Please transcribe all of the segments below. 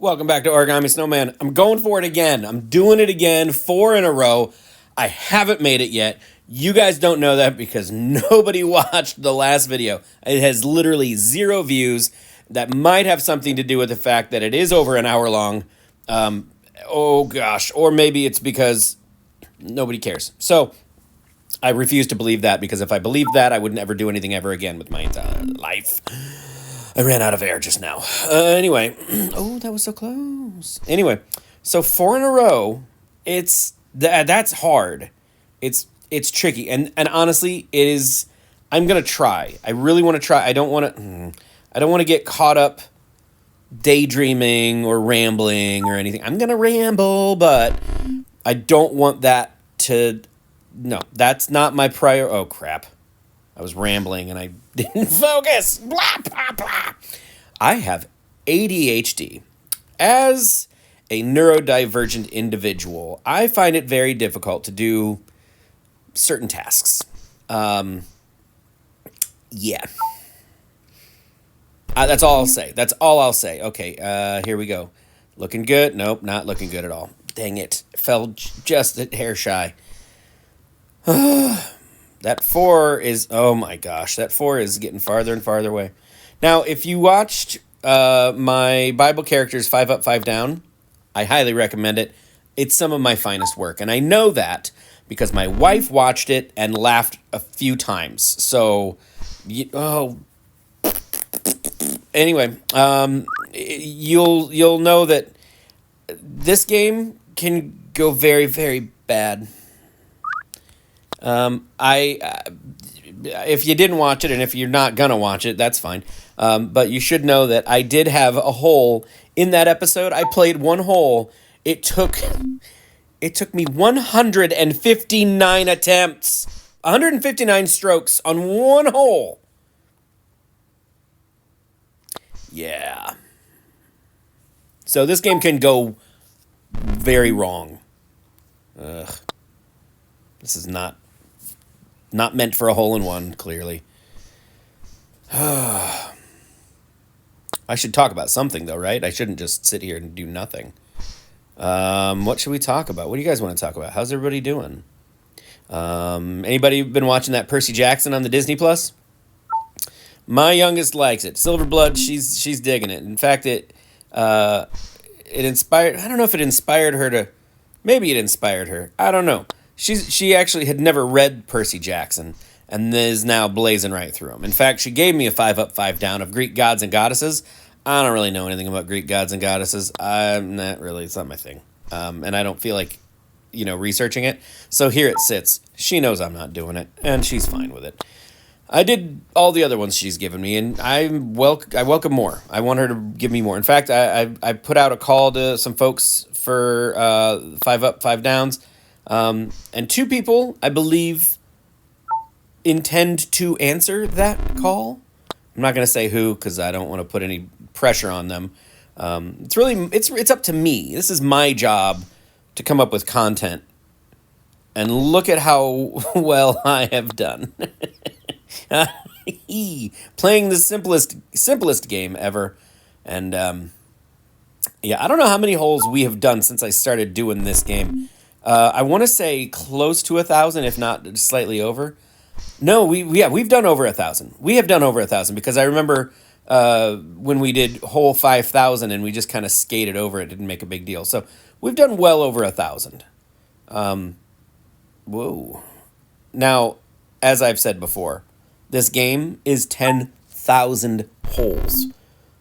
Welcome back to Origami Snowman. I'm going for it again. I'm doing it again, 4 in a row. I haven't made it yet. You guys don't know that because nobody watched the last video. It has literally 0 views. That might have something to do with the fact that it is over an hour long. Oh gosh. Or maybe it's because nobody cares. So I refuse to believe that, because if I believed that, I would never do anything ever again with my entire life. I ran out of air just now. Anyway. Oh, that was so close. Anyway, so 4 in a row, that's hard. It's tricky. And honestly, it is. I'm going to try. I really want to try. I don't want to get caught up daydreaming or rambling or anything. I'm going to ramble, but I don't want that to. No, that's not my prior. Oh, crap. I was rambling and I didn't focus. Blah, blah, blah. I have ADHD. As a neurodivergent individual, I find it very difficult to do certain tasks. Yeah. That's all I'll say. That's all I'll say. Okay, here we go. Looking good? Nope, not looking good at all. Dang it. Fell just a hair shy. That 4 is, oh my gosh, that 4 is getting farther and farther away. Now, if you watched my Bible Characters 5 Up, 5 Down, I highly recommend it. It's some of my finest work, and I know that because my wife watched it and laughed a few times. So, anyway, you'll know that this game can go very, very bad. If you didn't watch it, and if you're not gonna watch it, that's fine. But you should know that I did have a hole in that episode. I played one hole. It took me 159 attempts, 159 strokes on one hole. Yeah. So this game can go very wrong. Ugh. This is not meant for a hole-in-one, clearly. I should talk about something, though, right? I shouldn't just sit here and do nothing. What should we talk about? What do you guys want to talk about? How's everybody doing? Anybody been watching that Percy Jackson on the Disney Plus? My youngest likes it. Silverblood, she's digging it. In fact, it inspired. I don't know if it inspired her to. Maybe it inspired her. I don't know. She actually had never read Percy Jackson and is now blazing right through them. In fact, she gave me a 5 Up, 5 Down of Greek gods and goddesses. I don't really know anything about Greek gods and goddesses. I'm not really. It's not my thing. And I don't feel like, researching it. So here it sits. She knows I'm not doing it, and she's fine with it. I did all the other ones she's given me, and I welcome more. I want her to give me more. In fact, I put out a call to some folks for 5 Up, 5 Downs. And 2 people, I believe, intend to answer that call. I'm not going to say who because I don't want to put any pressure on them. It's up to me. This is my job to come up with content. And look at how well I have done. Playing the simplest game ever. And yeah, I don't know how many holes we have done since I started doing this game. I want to say close to 1,000, if not slightly over. No, we've done over 1,000. We have done over 1,000 because I remember when we did hole 5,000 and we just kind of skated over it, didn't make a big deal. So we've done well over 1,000. Whoa. Now, as I've said before, this game is 10,000 holes.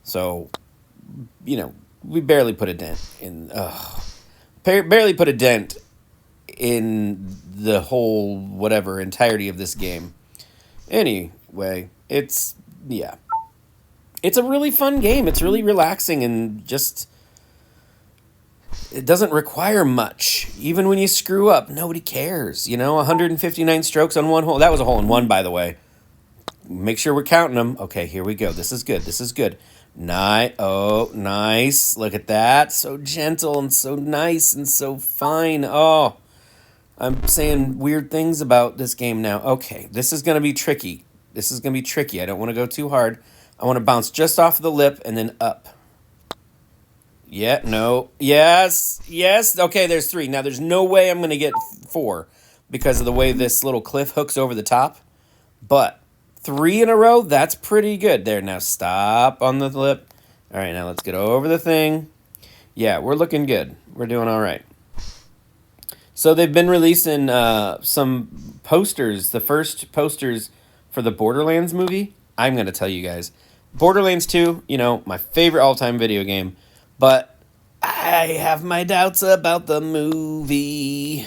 So, we barely put a dent in. Barely put a dent in the whole entirety of this game. Anyway, it's a really fun game. It's really relaxing and just it doesn't require much. Even when you screw up, nobody cares. 159 strokes on one hole. That was a hole in one, by the way. Make sure we're counting them. Okay, here we go. This is good. Nice. Look at that. So gentle and so nice and so fine. Oh, I'm saying weird things about this game now. Okay, this is going to be tricky. I don't want to go too hard. I want to bounce just off the lip and then up. Yeah, no. Yes, yes. Okay, there's three. Now, there's no way I'm going to get four because of the way this little cliff hooks over the top. But three in a row, that's pretty good. There, now stop on the lip. All right, now let's get over the thing. Yeah, we're looking good. We're doing all right. So they've been releasing some posters, the first posters for the Borderlands movie. I'm going to tell you guys. Borderlands 2, my favorite all-time video game. But I have my doubts about the movie.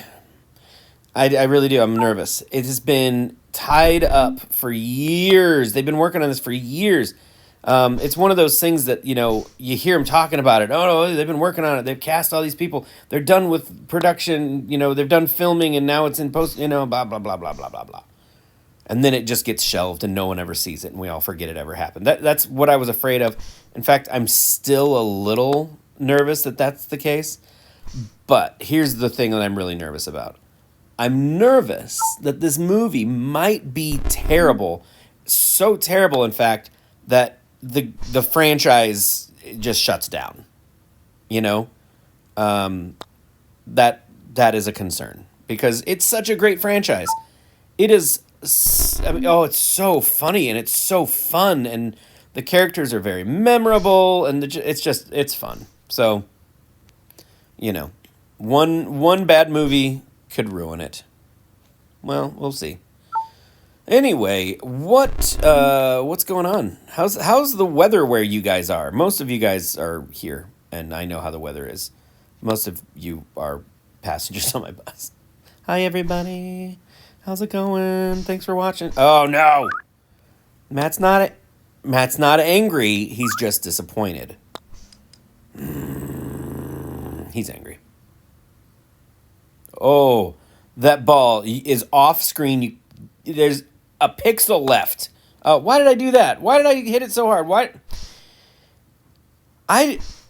I really do. I'm nervous. It has been tied up for years. They've been working on this for years. It's one of those things that, you hear them talking about it. Oh, no, they've been working on it. They've cast all these people. They're done with production. They've done filming, and now it's in post, blah, blah, blah, blah, blah, blah, blah. And then it just gets shelved, and no one ever sees it, and we all forget it ever happened. That's what I was afraid of. In fact, I'm still a little nervous that that's the case. But here's the thing that I'm really nervous about. I'm nervous that this movie might be terrible. So terrible, in fact, that the franchise just shuts down. That is a concern because it's such a great franchise. It is. It's so funny and it's so fun and the characters are very memorable and it's fun. So, one bad movie could ruin it. Well, we'll see. Anyway, what's going on? How's the weather where you guys are? Most of you guys are here, and I know how the weather is. Most of you are passengers on my bus. Hi, everybody. How's it going? Thanks for watching. Oh no, Matt's not angry. He's just disappointed. He's angry. Oh, that ball is off screen. There's a pixel left. Why did I do that? Why did I hit it so hard? Why?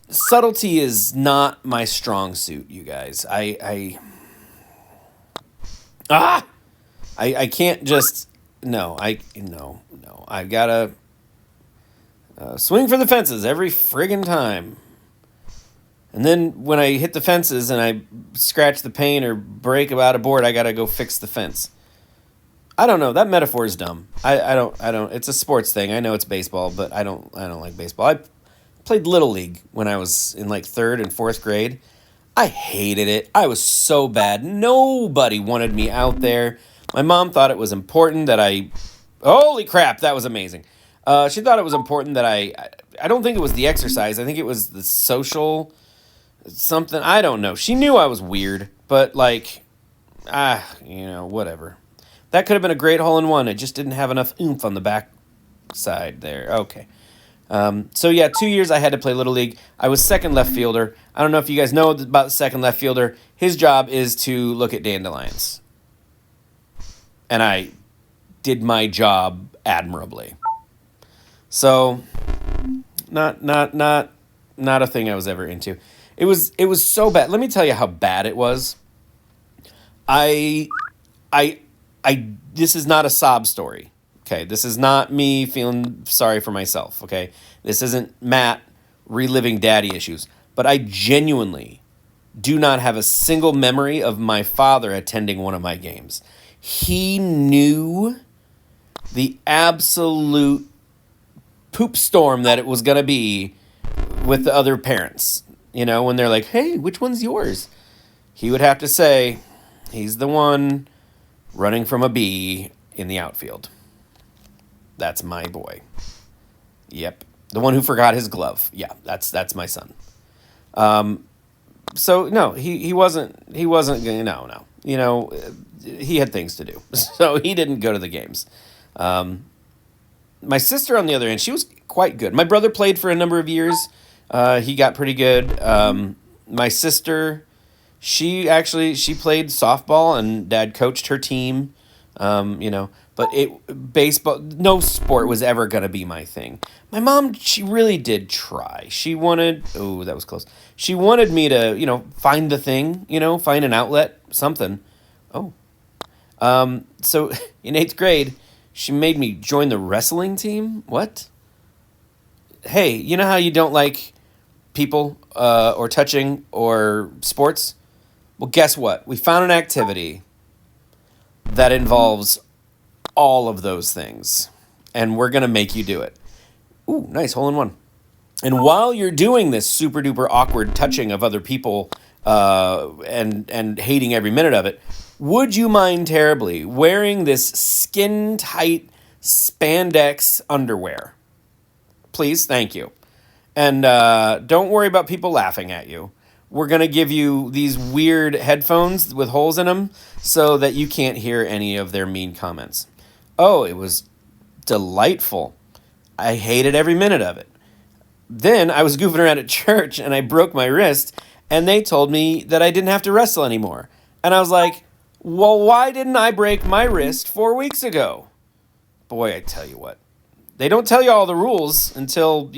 Subtlety is not my strong suit, you guys. I can't just no. I gotta swing for the fences every friggin' time. And then when I hit the fences and I scratch the paint or break about a board, I gotta go fix the fence. I don't know. That metaphor is dumb. I don't. It's a sports thing. I know it's baseball, but I don't like baseball. I played Little League when I was in like 3rd and 4th grade. I hated it. I was so bad. Nobody wanted me out there. My mom thought it was important that I... Holy crap, that was amazing. She thought it was important that I don't think it was the exercise. I think it was the social... something. I don't know. She knew I was weird, but whatever. That could have been a great hole-in-one. It just didn't have enough oomph on the back side there. Okay. 2 years I had to play Little League. I was second left fielder. I don't know if you guys know about the second left fielder. His job is to look at dandelions. And I did my job admirably. So, not a thing I was ever into. It was so bad. Let me tell you how bad it was. This is not a sob story. Okay, this is not me feeling sorry for myself, okay? This isn't Matt reliving daddy issues. But I genuinely do not have a single memory of my father attending one of my games. He knew the absolute poop storm that it was going to be with the other parents. When they're like, hey, which one's yours? He would have to say, he's the one running from a bee in the outfield. That's my boy. Yep. The one who forgot his glove. Yeah, that's my son. So no, he wasn't going no. He had things to do. So he didn't go to the games. My sister, on the other hand, she was quite good. My brother played for a number of years. He got pretty good. My sister, she played softball and Dad coached her team. But baseball, no sport was ever going to be my thing. My mom, she really did try. She wanted, that was close. She wanted me to, find the thing, find an outlet, something. So in 8th grade, she made me join the wrestling team. What? Hey, you know how you don't like people or touching or sports? Well, guess what? We found an activity that involves all of those things, and we're going to make you do it. Ooh, nice, hole in one. And while you're doing this super duper awkward touching of other people and hating every minute of it, would you mind terribly wearing this skin tight spandex underwear? Please, thank you. And don't worry about people laughing at you. We're going to give you these weird headphones with holes in them so that you can't hear any of their mean comments. Oh, it was delightful. I hated every minute of it. Then I was goofing around at church and I broke my wrist and they told me that I didn't have to wrestle anymore. And I was like, well, why didn't I break my wrist 4 weeks ago? Boy, I tell you what. They don't tell you all the rules until,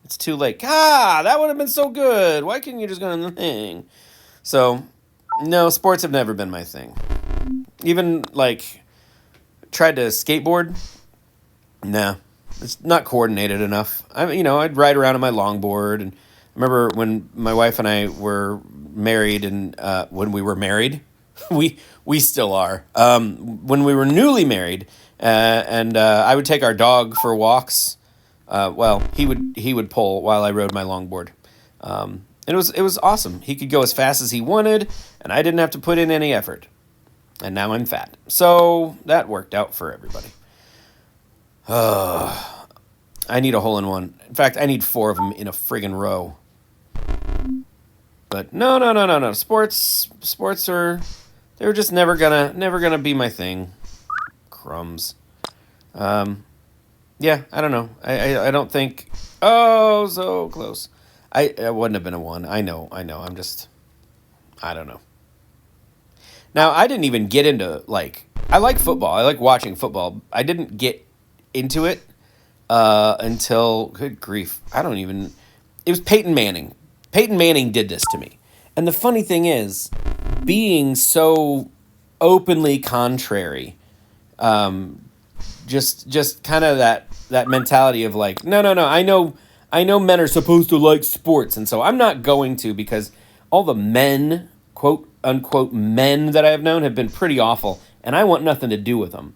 it's too late. That would have been so good. Why couldn't you just go on the thing? So, no, sports have never been my thing. Even, tried to skateboard. Nah, it's not coordinated enough. I'd ride around on my longboard. And I remember when my wife and I were married, and when we were married, we still are. When we were newly married, and I would take our dog for walks. He would pull while I rode my longboard. And it was awesome. He could go as fast as he wanted, and I didn't have to put in any effort. And now I'm fat. So that worked out for everybody. I need a hole in one. In fact, I need 4 of them in a friggin' row. But no. Sports they were just never gonna be my thing. Crumbs. Yeah, I don't know. I don't think. Oh, so close. I wouldn't have been a 1. I know. I don't know. Now, I didn't even get into, I like football. I like watching football. I didn't get into it until, good grief, it was Peyton Manning. Peyton Manning did this to me. And the funny thing is, being so openly contrary, just kind of that mentality of no, I know men are supposed to like sports, and so I'm not going to, because all the men, quote unquote men that I have known have been pretty awful, and I want nothing to do with them.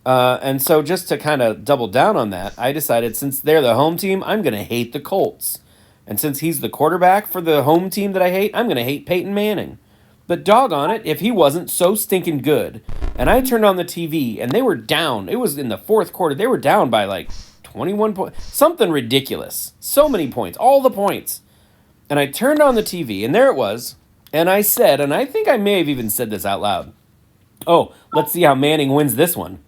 And so just to kind of double down on that, I decided, since they're the home team, I'm going to hate the Colts. And since he's the quarterback for the home team that I hate, I'm going to hate Peyton Manning. But doggone it, if he wasn't so stinking good. And I turned on the TV, and they were down. It was in the fourth quarter. They were down by 21 points. Something ridiculous. So many points. All the points. And I turned on the TV, and there it was. And I said, and I think I may have even said this out loud, oh, let's see how Manning wins this one.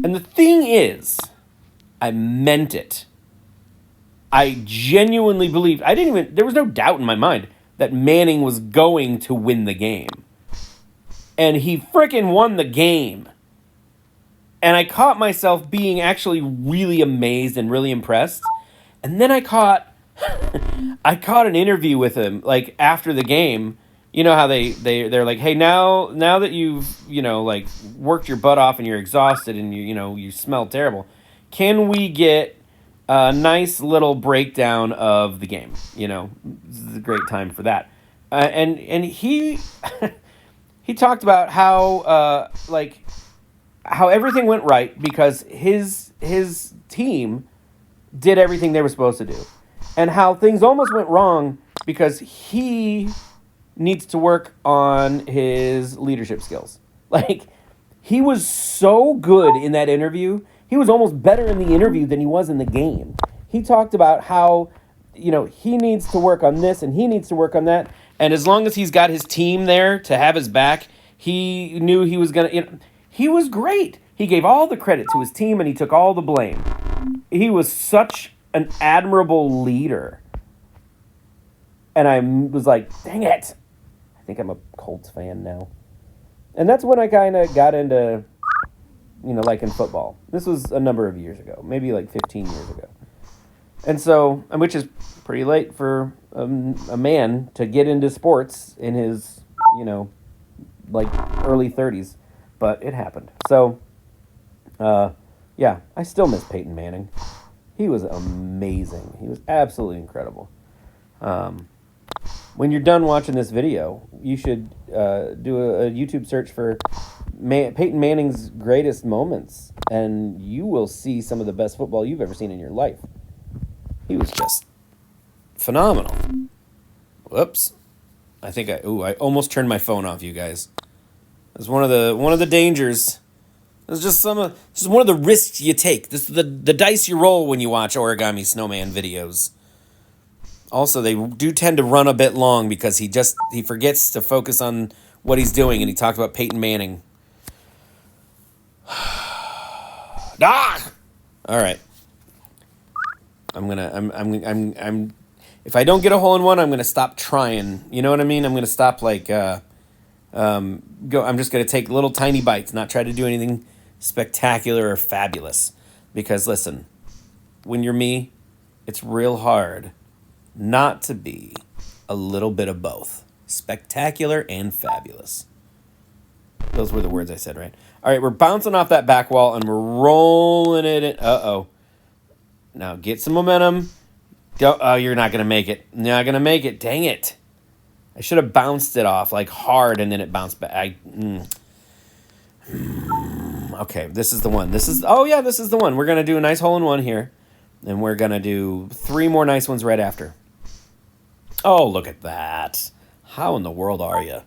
And the thing is, I meant it. I genuinely believed, there was no doubt in my mind that Manning was going to win the game. And he frickin' won the game. And I caught myself being actually really amazed and really impressed. And then I caught an interview with him, after the game. You know how they're like, hey, now that you've, worked your butt off and you're exhausted and you smell terrible, can we get a nice little breakdown of the game? This is a great time for that. And he he talked about how how everything went right because his team did everything they were supposed to do, and how things almost went wrong because he needs to work on his leadership skills. He was so good in that interview. He was almost better in the interview than he was in the game. He talked about how, he needs to work on this and he needs to work on that. And as long as he's got his team there to have his back, he knew he was going to, he was great. He gave all the credit to his team and he took all the blame. He was such an admirable leader. And I was like, dang it. I think I'm a Colts fan now. And that's when I kind of got into, liking football. This was a number of years ago, maybe 15 years ago. And so, which is pretty late for a man to get into sports in his, early 30s. But it happened. So, I still miss Peyton Manning. He was amazing. He was absolutely incredible. When you're done watching this video, you should do a YouTube search for Peyton Manning's greatest moments, and you will see some of the best football you've ever seen in your life. He was just phenomenal. Whoops. I think I almost turned my phone off, you guys. It's one of the dangers. It's just one of the risks you take. This is the dice you roll when you watch Origami Snowman videos. Also, they do tend to run a bit long because he forgets to focus on what he's doing, and he talked about Peyton Manning. Ah! All right. I'm if I don't get a hole in one, I'm gonna stop trying. You know what I mean? I'm gonna stop I'm just gonna take little tiny bites, not try to do anything spectacular or fabulous. Because listen, when you're me, it's real hard not to be a little bit of both. Spectacular and fabulous. Those were the words I said, right? All right, we're bouncing off that back wall and we're rolling it in. Uh-oh. Now get some momentum. Go. Oh, you're not going to make it. Not going to make it. Dang it. I should have bounced it off like hard and then it bounced back. Okay, this is the one. This is the one. We're going to do a nice hole in one here. And we're going to do 3 more nice ones right after. Oh, look at that. How in the world are you?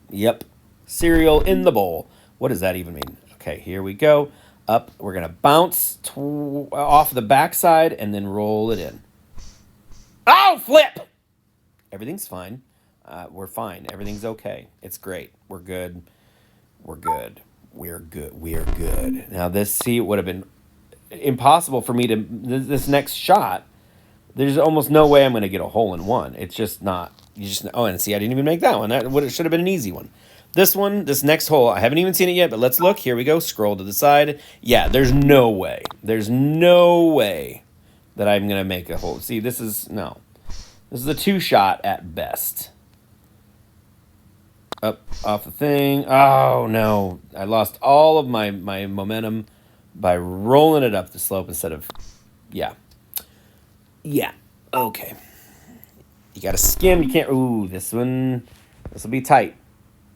Yep. Cereal in the bowl. What does that even mean? Okay, here we go. Up. We're going to bounce off the backside and then roll it in. Oh, flip! Everything's fine. We're fine. Everything's okay. It's great. We're good. We're good. We're good. We're good. Now, it would have been impossible for me to... This next shot, there's almost no way I'm going to get a hole in one. It's just not... and see, I didn't even make that one. It should have been an easy one. This next hole, I haven't even seen it yet, but let's look. Here we go. Scroll to the side. Yeah, there's no way. There's no way that I'm going to make a hole. See, this is a 2-shot at best. Up, off the thing. Oh, no. I lost all of my momentum by rolling it up the slope instead of... Yeah. Yeah. Okay. You got to skim. You can't... Ooh, this will be tight.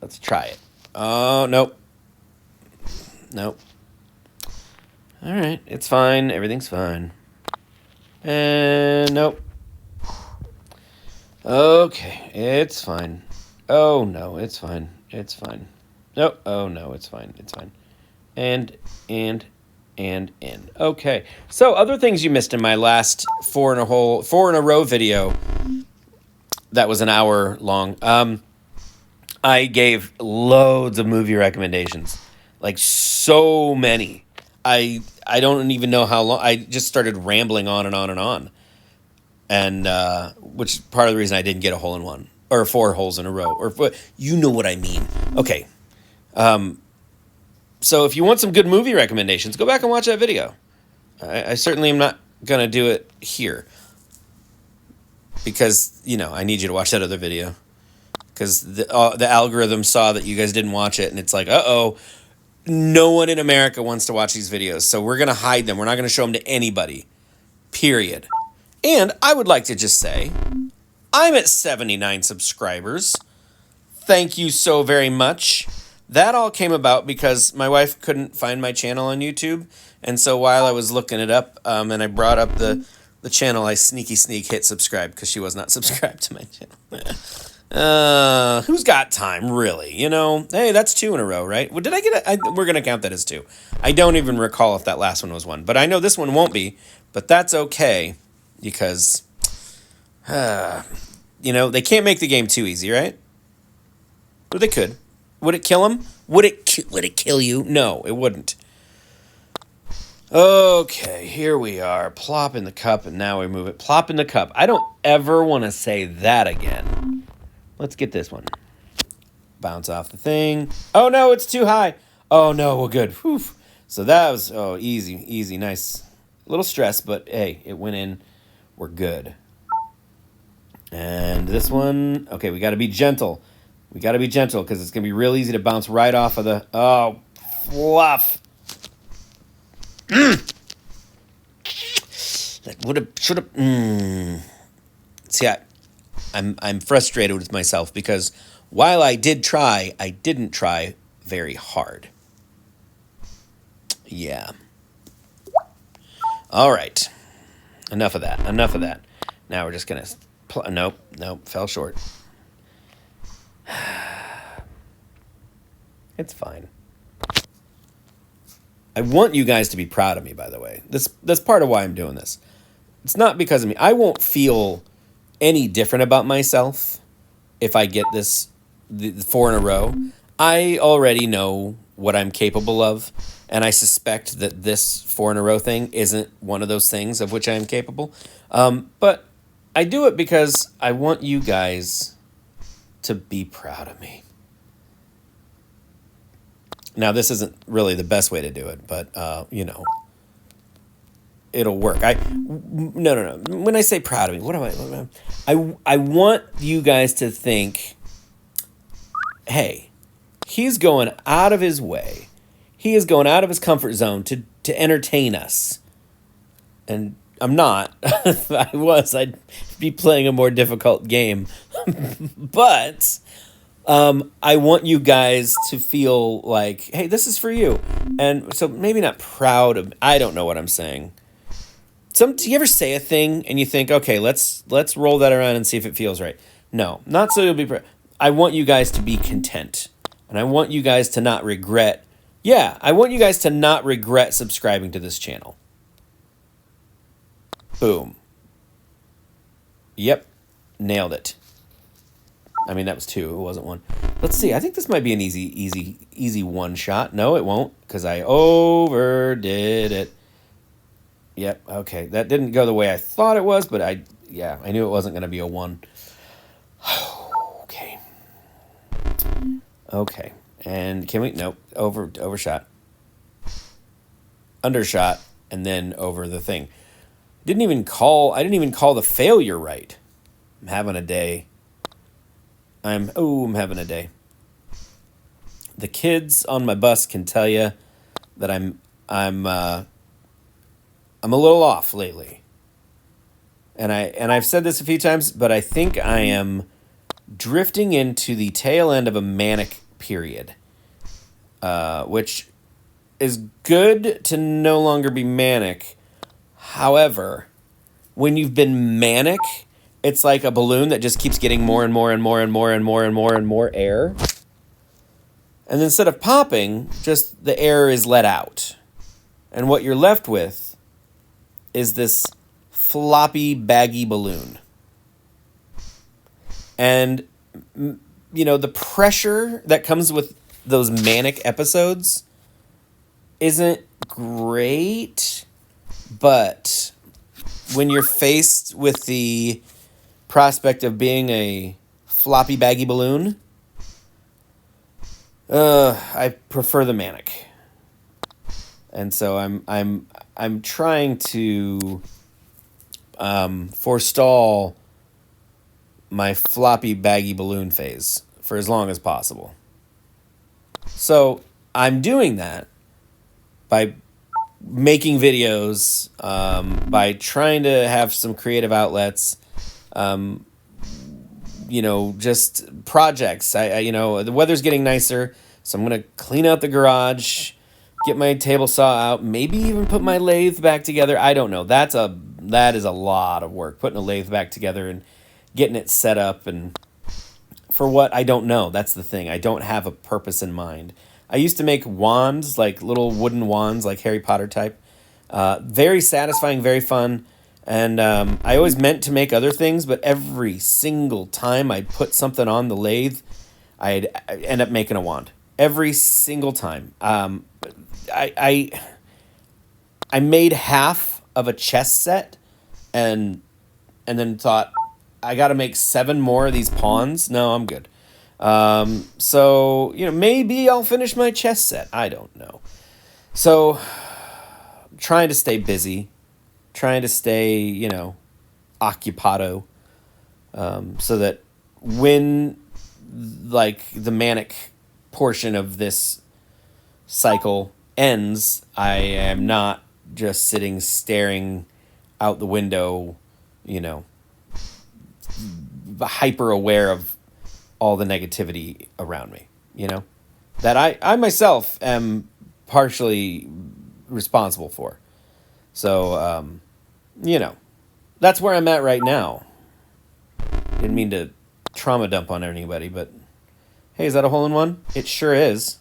Let's try it. Oh, nope. Nope. All right. It's fine. Everything's fine. And nope. Okay. It's fine. Oh, no. It's fine. It's fine. Nope. Oh, no. It's fine. It's fine. And in. Okay. So, other things you missed in my last 4 in a row video that was an hour long. I gave loads of movie recommendations, like so many. I don't even know how long. I just started rambling on and on and on, and which is part of the reason I didn't get a hole in one or 4 holes in a row, or you know what I mean. Okay, so if you want some good movie recommendations, go back and watch that video. I certainly am not gonna do it here because I need you to watch that other video. Because the algorithm saw that you guys didn't watch it, and it's like, uh-oh, no one in America wants to watch these videos, so we're going to hide them. We're not going to show them to anybody, period. And I would like to just say, I'm at 79 subscribers. Thank you so very much. That all came about because my wife couldn't find my channel on YouTube, and so while I was looking it up, and I brought up the channel, I sneak hit subscribe because she was not subscribed to my channel. Who's got time, really? Hey, that's 2 in a row, right? Well, did I get it? We're going to count that as 2. I don't even recall if that last one was 1, but I know this one won't be, but that's okay because, they can't make the game too easy, right? But they could. Would it kill him? Would it kill you? No, it wouldn't. Okay, here we are. Plop in the cup, and now we move it. Plop in the cup. I don't ever want to say that again. Let's get this one. Bounce off the thing. Oh, no, it's too high. Oh, no, well, good. Whew. So that was, easy, nice. A little stress, but, hey, it went in. We're good. And this one, okay, we got to be gentle. Because it's going to be real easy to bounce right off of the, fluff. That should have, see, I'm frustrated with myself because while I did try, I didn't try very hard. Yeah. All right. Enough of that. Enough of that. Now we're just gonna. Nope. Fell short. It's fine. I want you guys to be proud of me, by the way. That's part of why I'm doing this. It's not because of me. I won't feel any different about myself if I get the 4 in a row. I already know what I'm capable of, and I suspect that this 4 in a row thing isn't one of those things of which I am capable. But I do it because I want you guys to be proud of me. Now, this isn't really the best way to do it, but, it'll work. No. When I say proud of me, what am I want you guys to think, hey, he's going out of his way. He is going out of his comfort zone to entertain us. And I'm not. If I was, I'd be playing a more difficult game. But I want you guys to feel like, hey, this is for you. And so maybe not proud of, I don't know what I'm saying. Do you ever say a thing and you think, okay, let's roll that around and see if it feels right? No, not so you'll be proud. I want you guys to be content. And I want you guys to not regret. Yeah, I want you guys to not regret subscribing to this channel. Boom. Yep. Nailed it. I mean, that was 2. It wasn't 1. Let's see. I think this might be an easy one shot. No, it won't, because I overdid it. Yep. Okay. That didn't go the way I thought it was, but I knew it wasn't going to be a 1. Okay. And can we? Nope. Overshot. Undershot, and then over the thing. I didn't even call the failure right. I'm having a day. I'm having a day. The kids on my bus can tell you that I'm a little off lately. And I've said this a few times, but I think I am drifting into the tail end of a manic period, which is good to no longer be manic. However, when you've been manic, it's like a balloon that just keeps getting more and more and more and more and more and more and more air. And instead of popping, just the air is let out. And what you're left with is this floppy, baggy balloon. And, the pressure that comes with those manic episodes isn't great, but when you're faced with the prospect of being a floppy, baggy balloon, I prefer the manic. And so I'm trying to forestall my floppy, baggy balloon phase for as long as possible. So I'm doing that by making videos, by trying to have some creative outlets, just projects. The weather's getting nicer, so I'm going to clean out the garage, get my table saw out, maybe even put my lathe back together. I don't know. That is a lot of work, putting a lathe back together and getting it set up, and for what, I don't know. That's the thing. I don't have a purpose in mind. I used to make wands, like little wooden wands, like Harry Potter type. Very satisfying, very fun. And I always meant to make other things, but every single time I'd put something on the lathe, I'd end up making a wand. Every single time. I made half of a chess set and then thought, I got to make 7 more of these pawns. No, I'm good. So, maybe I'll finish my chess set. I don't know. So, trying to stay busy, trying to stay, occupado, so that when, the manic portion of this cycle ends, I am not just sitting staring out the window, hyper aware of all the negativity around me, that I myself am partially responsible for. So, that's where I'm at right now. Didn't mean to trauma dump on anybody, but hey, is that a hole-in-one? It sure is.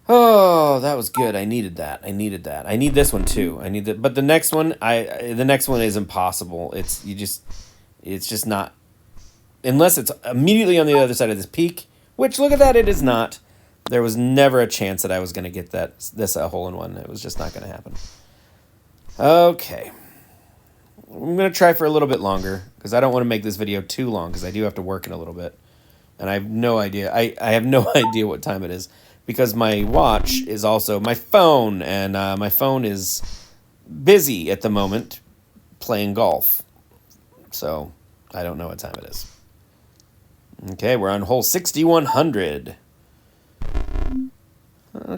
Oh, that was good. I needed that. I need this one too. But the next one is impossible. It's just not, unless it's immediately on the other side of this peak, which, look at that, it is not. There was never a chance that I was going to get this hole-in-one. It was just not going to happen. Okay. I'm going to try for a little bit longer because I don't want to make this video too long because I do have to work in a little bit. And I have no idea. I have no idea what time it is because my watch is also my phone, and my phone is busy at the moment playing golf. So I don't know what time it is. Okay, we're on hole 6100.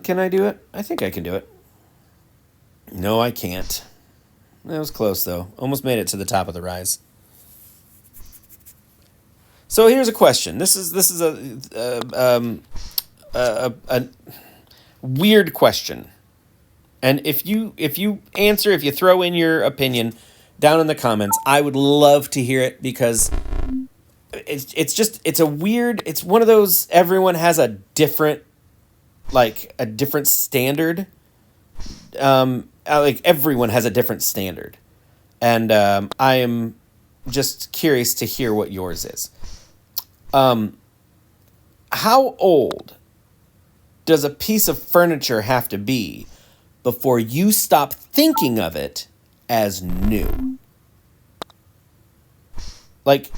Can I do it? I think I can do it. No, I can't. That was close, though. Almost made it to the top of the rise. So here's a question. This is a weird question. And if you answer, if you throw in your opinion down in the comments, I would love to hear it because it's one of those, everyone has a different standard. Everyone has a different standard. And I am just curious to hear what yours is. How old does a piece of furniture have to be before you stop thinking of it as new? Like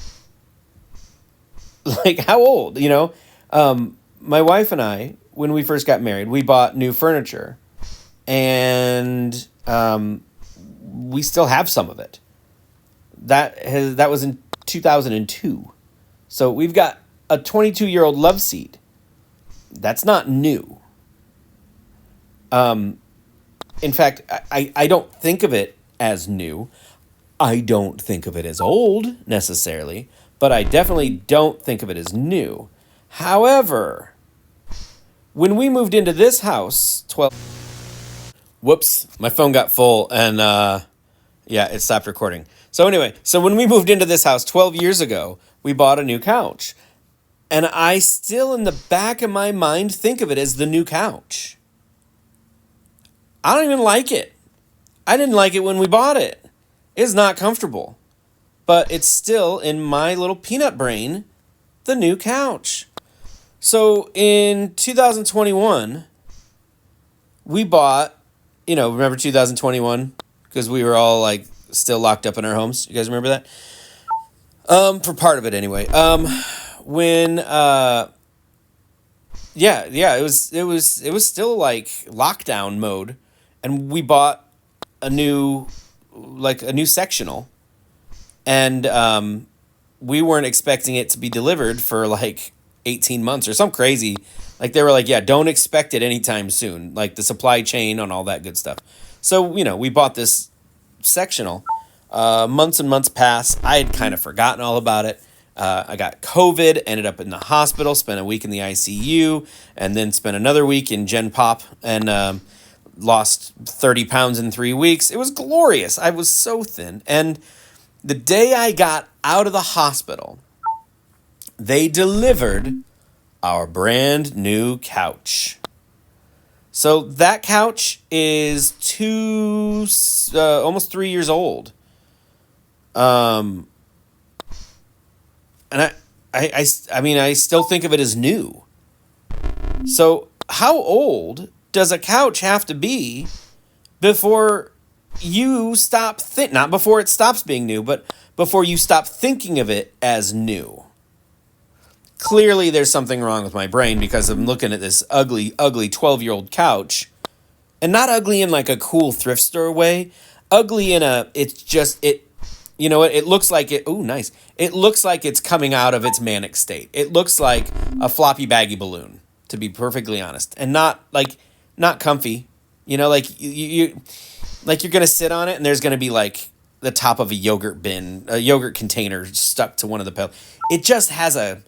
how old, my wife and I, when we first got married, we bought new furniture, and we still have some of it. That was in 2002. So we've got a 22-year-old love seat. That's not new. In fact, I don't think of it as new. I don't think of it as old necessarily, but I definitely don't think of it as new. However, when we moved into this house, whoops, my phone got full and it stopped recording. So anyway, when we moved into this house 12 years ago, we bought a new couch. And I still, in the back of my mind, think of it as the new couch. I don't even like it. I didn't like it when we bought it. It's not comfortable. But it's still, in my little peanut brain, the new couch. So in 2021, we bought, remember 2021? Because we were all still locked up in our homes. You guys remember that? For part of it anyway. When it was still lockdown mode, and we bought a new sectional, and we weren't expecting it to be delivered for 18 months or some crazy. They were don't expect it anytime soon, the supply chain and all that good stuff. So we bought this sectional. Months and months passed. I had kind of forgotten all about it. I got COVID, ended up in the hospital, spent a week in the ICU, and then spent another week in Gen Pop, and lost 30 pounds in 3 weeks. It was glorious. I was so thin. And the day I got out of the hospital, they delivered our brand new couch. So that couch is almost 3 years old. And I still think of it as new. So how old does a couch have to be before you stop not before it stops being new, but before you stop thinking of it as new? Clearly there's something wrong with my brain because I'm looking at this ugly 12-year-old couch, and not ugly in a cool thrift store way, ugly in it looks like it. Ooh, nice. It looks like it's coming out of its manic state. It looks like a floppy baggy balloon, to be perfectly honest, and not comfy. You're gonna sit on it and there's gonna be the top of a yogurt bin, a yogurt container stuck to one of the pillows. It just has a,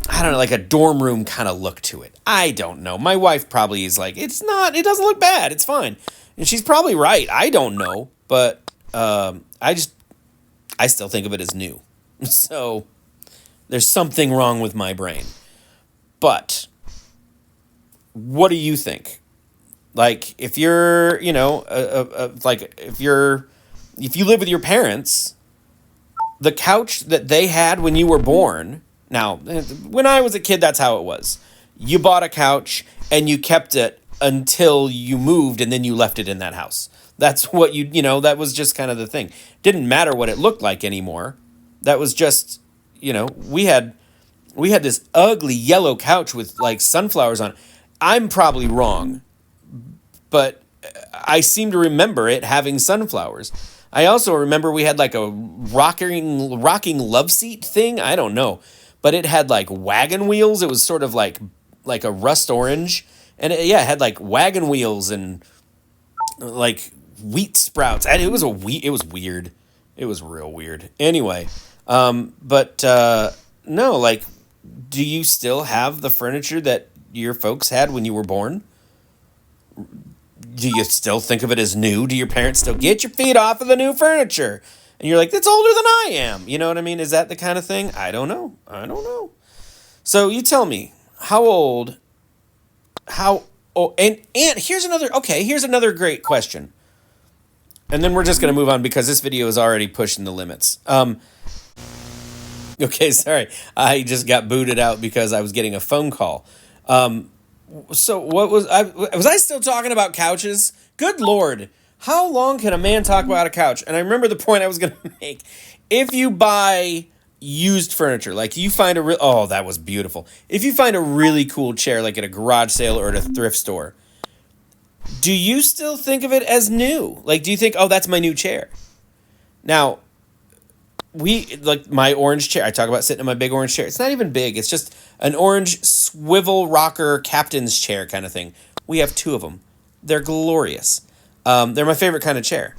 I don't know, like a dorm room kind of look to it. I don't know. My wife probably is like, it's not, it doesn't look bad. It's fine. And she's probably right. I don't know. But I still think of it as new. So there's something wrong with my brain. But what do you think? Like, if you're, like, if you live with your parents, the couch that they had when you were born. Now, when I was a kid, that's how it was. You bought a couch and you kept it until you moved, and then you left it in that house. That's what that was just kind of the thing. Didn't matter what it looked like anymore. That was just, we had this ugly yellow couch with like sunflowers on it. I'm probably wrong, but I seem to remember it having sunflowers. I also remember we had like a rocking love seat thing. I don't know, but it had like wagon wheels. It was sort of like a rust orange, and it had like wagon wheels and like wheat sprouts. And it was weird. It was real weird. Anyway, but no, like, do you still have the furniture that your folks had when you were born? Do you still think of it as new? Do your parents still get your feet off of the new furniture? And you're like, that's older than I am. You know what I mean? Is that the kind of thing? I don't know. So you tell me, and here's another great question. And then we're just going to move on because this video is already pushing the limits. Okay, sorry. I just got booted out because I was getting a phone call. So what was I still talking about couches? Good Lord. How long can a man talk about a couch? And I remember the point I was going to make. If you buy used furniture, like you find that was beautiful. If you find a really cool chair, like at a garage sale or at a thrift store, do you still think of it as new? Like, do you think, oh, that's my new chair? Now, like my orange chair, I talk about sitting in my big orange chair. It's not even big. It's just an orange swivel rocker captain's chair kind of thing. We have 2 of them. They're glorious. They're my favorite kind of chair.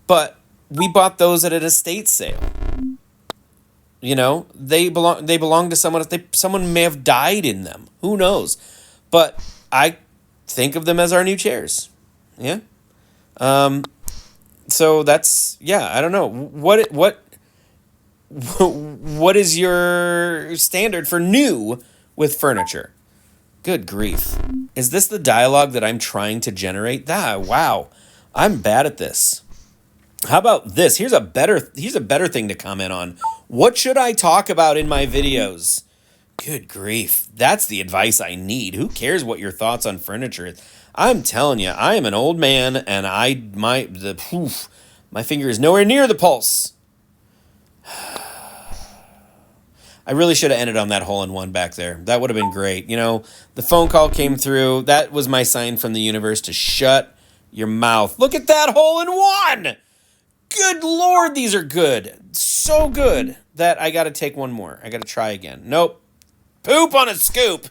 But we bought those at an estate sale. They belong to someone. Someone may have died in them. Who knows? But I think of them as our new chairs. Yeah. So that's, I don't know. What is your standard for new with furniture? Good grief. Is this the dialogue that I'm trying to generate? Wow. I'm bad at this. How about this? Here's a better thing to comment on. What should I talk about in my videos? Good grief. That's the advice I need. Who cares what your thoughts on furniture is? I'm telling you, I am an old man and my finger is nowhere near the pulse. I really should have ended on that hole-in-one back there. That would have been great. The phone call came through. That was my sign from the universe to shut your mouth. Look at that hole-in-one! Good Lord, these are good. So good that I got to take one more. I got to try again. Nope. Poop on a scoop.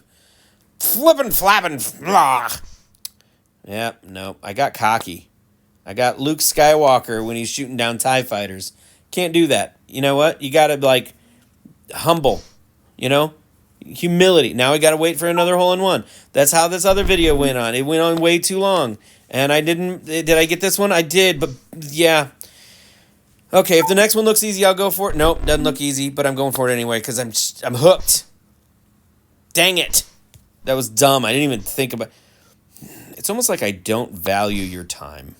Flippin' flappin'. Blah. Yep, nope. I got cocky. I got Luke Skywalker when he's shooting down TIE fighters. Can't do that. You know what? You got to, humble. Humility. Now we got to wait for another hole-in-one. That's how this other video went on. It went on way too long. And I didn't... Did I get this one? I did, but yeah. Okay, if the next one looks easy, I'll go for it. Nope, doesn't look easy, but I'm going for it anyway because I'm hooked. Dang it. That was dumb. I didn't even think about... It's almost like I don't value your time.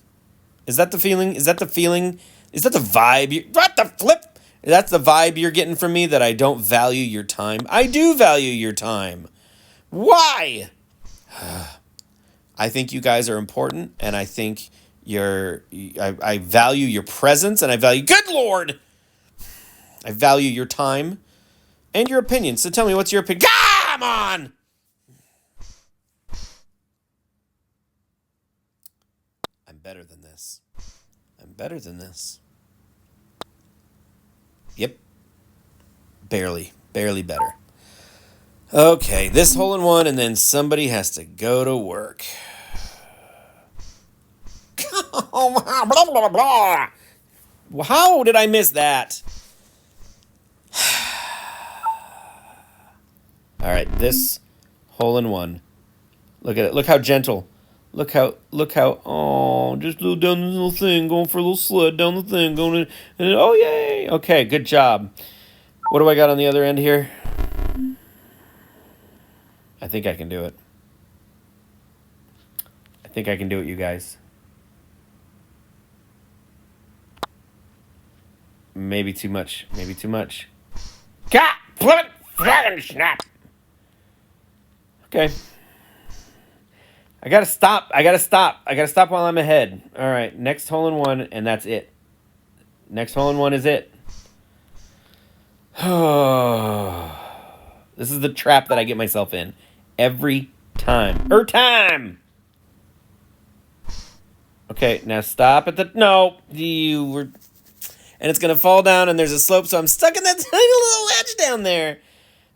Is that the feeling? Is that the feeling? Is that the vibe? What the flip? That's the vibe you're getting from me, that I don't value your time. I do value your time. Why? I think you guys are important, and I think I value your presence, and I value... Good Lord! I value your time and your opinion. So tell me, what's your opinion? Come on! I'm better than this. Better than this. Yep. Barely better. Okay, this hole-in-one, and then somebody has to go to work. Blah, blah, blah. How did I miss that? All right, this hole in one. Look at it. Look how gentle. Look how, oh, just down this little thing, going for a little sled down the thing, going to, and oh, yay. Okay, good job. What do I got on the other end here? I think I can do it. I think I can do it, you guys. Maybe too much. Maybe too much. Cat, flip it, flag, and snap. Okay. I gotta stop. I gotta stop while I'm ahead. All right, next hole in one, and that's it. Next hole in one is it. This is the trap that I get myself in every time. Time. Okay, now stop at the... No, you were... And it's going to fall down, and there's a slope, so I'm stuck in that tiny little ledge down there.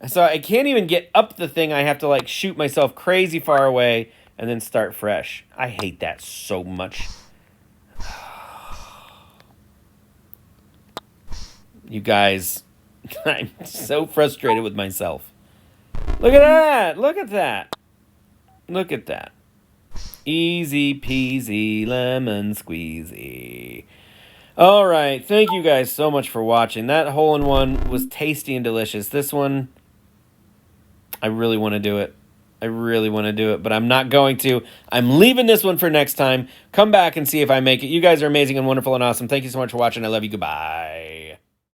So I can't even get up the thing. I have to, like, shoot myself crazy far away and then start fresh. I hate that so much. You guys, I'm so frustrated with myself. Look at that. Look at that. Look at that. Easy peasy lemon squeezy. All right. Thank you guys so much for watching. That hole-in-one was tasty and delicious. This one, I really want to do it. I really want to do it, but I'm not going to. I'm leaving this one for next time. Come back and see if I make it. You guys are amazing and wonderful and awesome. Thank you so much for watching. I love you. Goodbye.